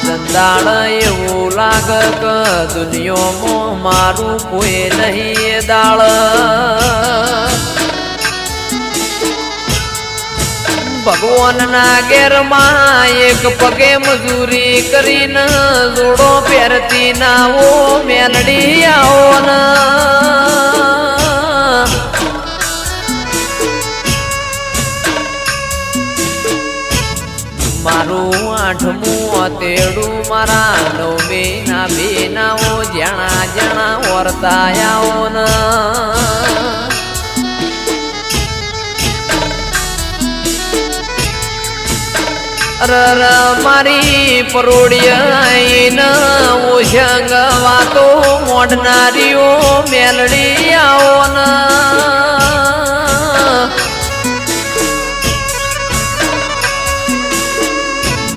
જંદાળ એવું લાગ કે દુનિયામાં મારું કોઈ નહીં દાળ ભગવાનના ઘેરમાં એક પગે મજૂરી કરીને જોડો પહેરતી ના ઓ મેલડી આવો ને મારું આઠમું તેડું મારા નવમી ના બેનાઓ જણા જણા વર્તાયાઓ ને મારી પરોડિયા ઓશંગ વાતો મોડનારીઓ મેલડી આવો ને